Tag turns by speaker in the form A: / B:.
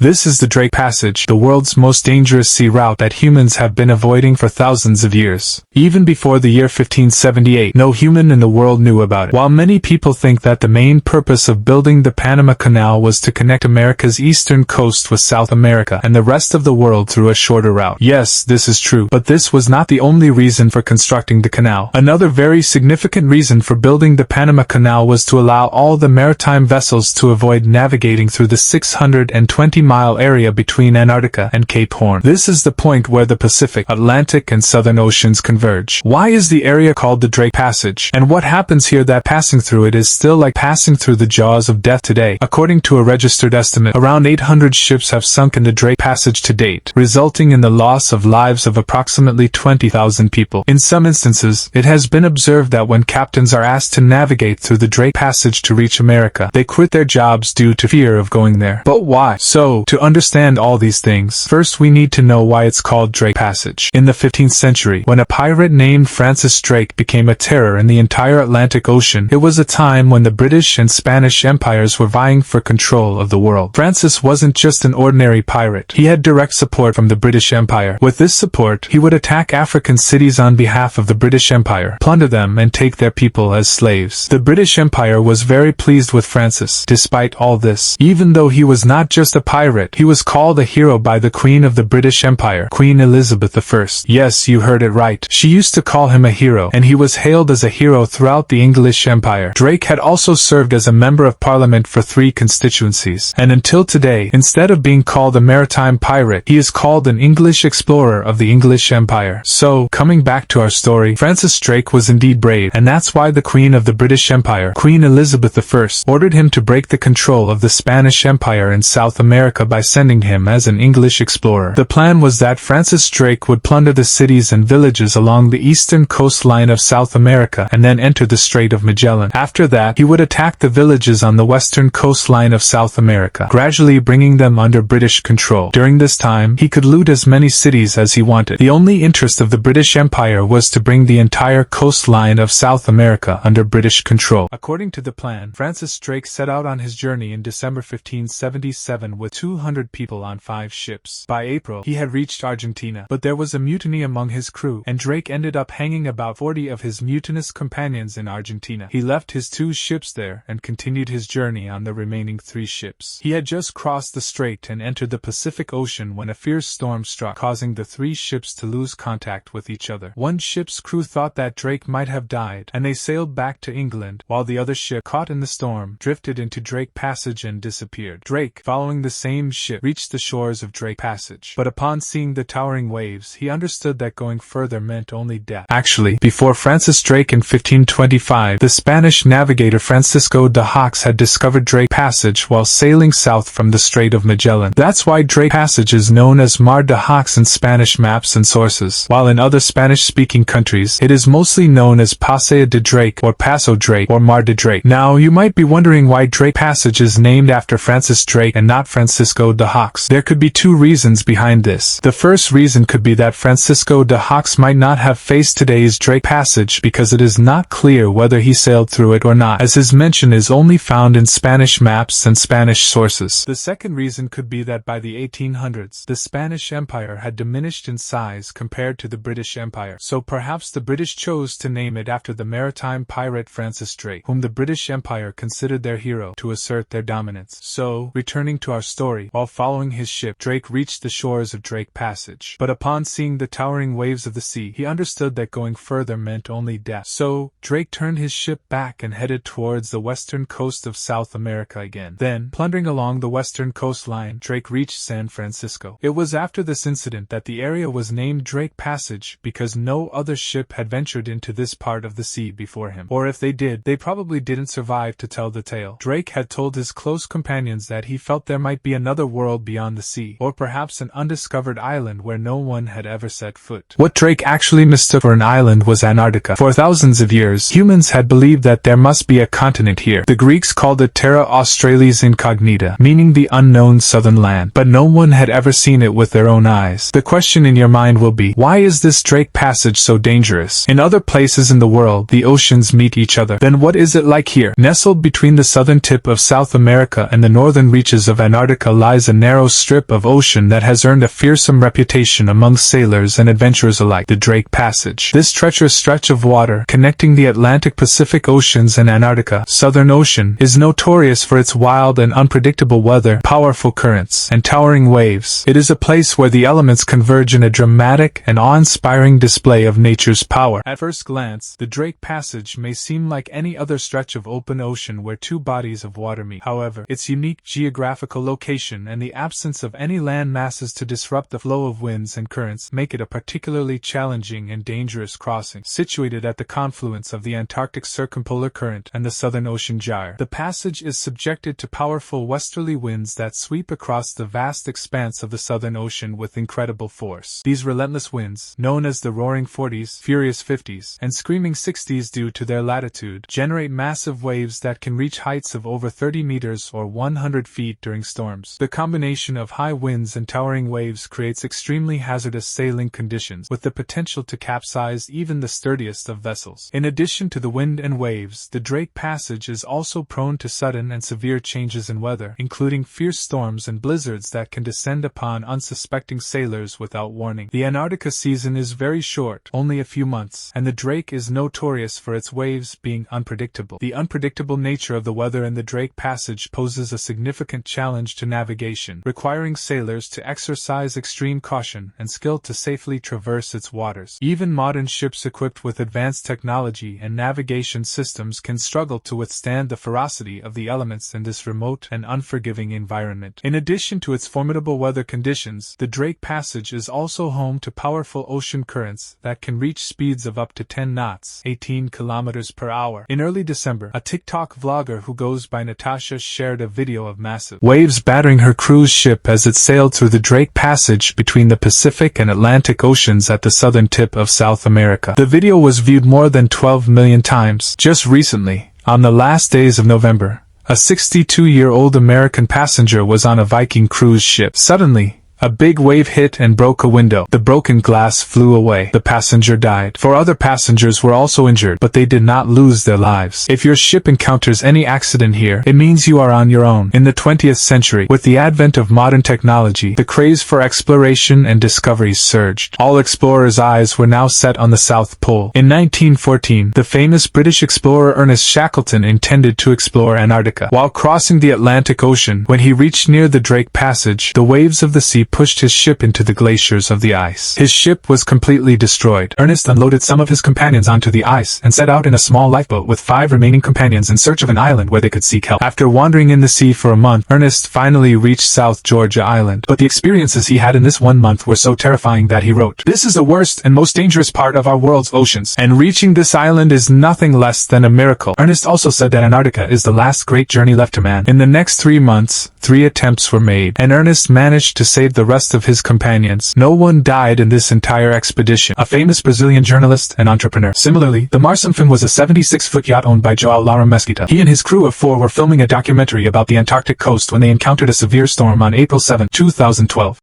A: This is the Drake Passage, the world's most dangerous sea route that humans have been avoiding for thousands of years. Even before the year 1578, no human in the world knew about it. While many people think that the main purpose of building the Panama Canal was to connect America's eastern coast with South America and the rest of the world through a shorter route. Yes, this is true, but this was not the only reason for constructing the canal. Another very significant reason for building the Panama Canal was to allow all the maritime vessels to avoid navigating through the 620-mile area between Antarctica and Cape Horn. This is the point where the Pacific, Atlantic, and Southern Oceans converge. Why is the area called the Drake Passage? And what happens here that passing through it is still like passing through the jaws of death today? According to a registered estimate, around 800 ships have sunk in the Drake Passage to date, resulting in the loss of lives of approximately 20,000 people. In some instances, it has been observed that when captains are asked to navigate through the Drake Passage to reach America, they quit their jobs due to fear of going there. But why? So, to understand all these things, first we need to know why it's called Drake Passage. In the 15th century, when a pirate named Francis Drake became a terror in the entire Atlantic Ocean, it was a time when the British and Spanish empires were vying for control of the world. Francis wasn't just an ordinary pirate. He had direct support from the British Empire. With this support, he would attack African cities on behalf of the British Empire, plunder them, and take their people as slaves. The British Empire was very pleased with Francis. Despite all this, even though he was not just a pirate, he was called a hero by the Queen of the British Empire, Queen Elizabeth I. Yes, you heard it right. She used to call him a hero, and he was hailed as a hero throughout the English Empire. Drake had also served as a member of Parliament for 3 constituencies, and until today, instead of being called a maritime pirate, he is called an English explorer of the English Empire. So, coming back to our story, Francis Drake was indeed brave, and that's why the Queen of the British Empire, Queen Elizabeth I, ordered him to break the control of the Spanish Empire in South America by sending him as an English explorer. The plan was that Francis Drake would plunder the cities and villages along the eastern coastline of South America and then enter the Strait of Magellan. After that, he would attack the villages on the western coastline of South America, gradually bringing them under British control. During this time, he could loot as many cities as he wanted. The only interest of the British Empire was to bring the entire coastline of South America under British control. According to the plan, Francis Drake set out on his journey in December 1577 with 200 people on 5 ships. By April, he had reached Argentina, but there was a mutiny among his crew, and Drake ended up hanging about 40 of his mutinous companions in Argentina. He left his 2 ships there and continued his journey on the remaining 3 ships. He had just crossed the strait and entered the Pacific Ocean when a fierce storm struck, causing the 3 ships to lose contact with each other. One ship's crew thought that Drake might have died, and they sailed back to England, while the other ship, caught in the storm, drifted into Drake Passage and disappeared. Drake, following the same ship, reached the shores of Drake Passage, but upon seeing the towering waves, he understood that going further meant only death. Actually, before Francis Drake in 1525, the Spanish navigator Francisco de Haux had discovered Drake Passage while sailing south from the Strait of Magellan. That's why Drake Passage is known as Mar de Haux in Spanish maps and sources, while in other Spanish-speaking countries, it is mostly known as Paseo de Drake or Paso Drake or Mar de Drake. Now, you might be wondering why Drake Passage is named after Francis Drake and not Francisco de Haux. There could be 2 reasons behind this. The first reason could be that Francisco de Haux might not have faced today's Drake Passage because it is not clear whether he sailed through it or not, as his mention is only found in Spanish maps and Spanish sources. The second reason could be that by the 1800s, the Spanish Empire had diminished in size compared to the British Empire, so perhaps the British chose to name it after the maritime pirate Francis Drake, whom the British Empire considered their hero, to assert their dominance. So, returning to our story, while following his ship, Drake reached the shores of Drake Passage. But upon seeing the towering waves of the sea, he understood that going further meant only death. So, Drake turned his ship back and headed towards the western coast of South America again. Then, plundering along the western coastline, Drake reached San Francisco. It was after this incident that the area was named Drake Passage because no other ship had ventured into this part of the sea before him. Or if they did, they probably didn't survive to tell the tale. Drake had told his close companions that he felt there might be another world beyond the sea, or perhaps an undiscovered island where no one had ever set foot. What Drake actually mistook for an island was Antarctica. For thousands of years, humans had believed that there must be a continent here. The Greeks called it Terra Australis Incognita, meaning the unknown southern land, but no one had ever seen it with their own eyes. The question in your mind will be, why is this Drake Passage so dangerous? In other places in the world, the oceans meet each other. Then what is it like here? Nestled between the southern tip of South America and the northern reaches of Antarctica Antarctica lies a narrow strip of ocean that has earned a fearsome reputation among sailors and adventurers alike, the Drake Passage. This treacherous stretch of water, connecting the Atlantic-Pacific Oceans and Antarctica, Southern Ocean, is notorious for its wild and unpredictable weather, powerful currents, and towering waves. It is a place where the elements converge in a dramatic and awe-inspiring display of nature's power. At first glance, the Drake Passage may seem like any other stretch of open ocean where two bodies of water meet. However, its unique geographical location and the absence of any land masses to disrupt the flow of winds and currents make it a particularly challenging and dangerous crossing. Situated at the confluence of the Antarctic Circumpolar Current and the Southern Ocean Gyre, the passage is subjected to powerful westerly winds that sweep across the vast expanse of the Southern Ocean with incredible force. These relentless winds, known as the Roaring Forties, Furious Fifties, and Screaming Sixties due to their latitude, generate massive waves that can reach heights of over 30 meters or 100 feet during storms. The combination of high winds and towering waves creates extremely hazardous sailing conditions, with the potential to capsize even the sturdiest of vessels. In addition to the wind and waves, the Drake Passage is also prone to sudden and severe changes in weather, including fierce storms and blizzards that can descend upon unsuspecting sailors without warning. The Antarctica season is very short, only a few months, and the Drake is notorious for its waves being unpredictable. The unpredictable nature of the weather in the Drake Passage poses a significant challenge to navigation, requiring sailors to exercise extreme caution and skill to safely traverse its waters. Even modern ships equipped with advanced technology and navigation systems can struggle to withstand the ferocity of the elements in this remote and unforgiving environment. In addition to its formidable weather conditions, the Drake Passage is also home to powerful ocean currents that can reach speeds of up to 10 knots, 18 kilometers per hour. In early December, a TikTok vlogger who goes by Natasha shared a video of massive waves battering her cruise ship as it sailed through the Drake Passage between the Pacific and Atlantic Oceans at the southern tip of South America. The video was viewed more than 12 million times. Just recently, on the last days of November, a 62-year-old American passenger was on a Viking cruise ship. Suddenly, a big wave hit and broke a window. The broken glass flew away. The passenger died. 4 other passengers were also injured, but they did not lose their lives. If your ship encounters any accident here, it means you are on your own. In the 20th century, with the advent of modern technology, the craze for exploration and discovery surged. All explorers' eyes were now set on the South Pole. In 1914, the famous British explorer Ernest Shackleton intended to explore Antarctica. While crossing the Atlantic Ocean, when he reached near the Drake Passage, the waves of the sea pushed his ship into the glaciers of the ice. His ship was completely destroyed. Ernest unloaded some of his companions onto the ice and set out in a small lifeboat with 5 remaining companions in search of an island where they could seek help. After wandering in the sea for a month, Ernest finally reached South Georgia Island. But the experiences he had in this 1 month were so terrifying that he wrote, "This is the worst and most dangerous part of our world's oceans, and reaching this island is nothing less than a miracle." Ernest also said that Antarctica is the last great journey left to man. In the next 3 months, 3 attempts were made, and Ernest managed to save the rest of his companions. No one died in this entire expedition. A famous Brazilian journalist and entrepreneur. Similarly, the Mar Symphony was a 76-foot yacht owned by João Lara Mesquita. He and his crew of 4 were filming a documentary about the Antarctic coast when they encountered a severe storm on April 7, 2012.